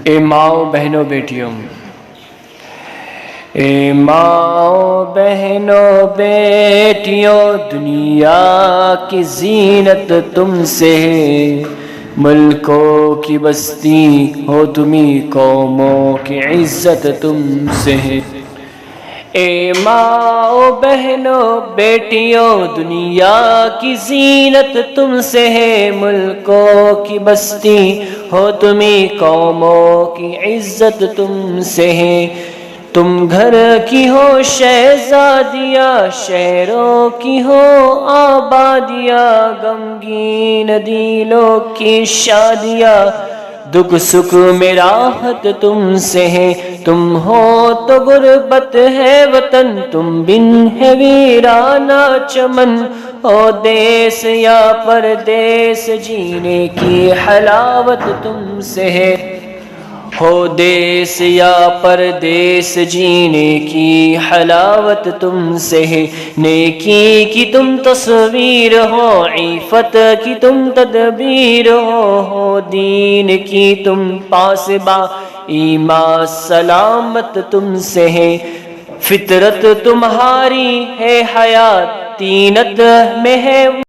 اے ماؤں بہنوں بیٹیوں، اے ماؤں بہنوں بیٹیوں، دنیا کی زینت تم سے ہے، ملکوں کی بستی ہو تمہیں، قوموں کی عزت تم سے ہے۔ اے ماؤں بہنوں بیٹیوں، دنیا کی زینت تم سے ہے، ملکوں کی بستی ہو تمہیں، قوموں کی عزت تم سے ہے۔ تم گھر کی ہو شہزادیاں، شہروں کی ہو آبادیاں، غمگین دلوں کی شادیاں، دکھ سکھ میں راحت تم سے ہے۔ تم ہو تو غربت ہے وطن، تم بن ہے ویرانہ چمن، ہو دیس یا پردیس، جینے کی حلاوت تم سے ہے۔ ہو دیس یا پردیس، جینے کی حلاوت تم سے ہے۔ نیکی کی تم تصویر ہو، عفت کی تم تدبیر ہو، دین کی تم پاسباں، ایمان سلامت تم سے ہے۔ فطرت تمہاری ہے حیات، تینت میں ہے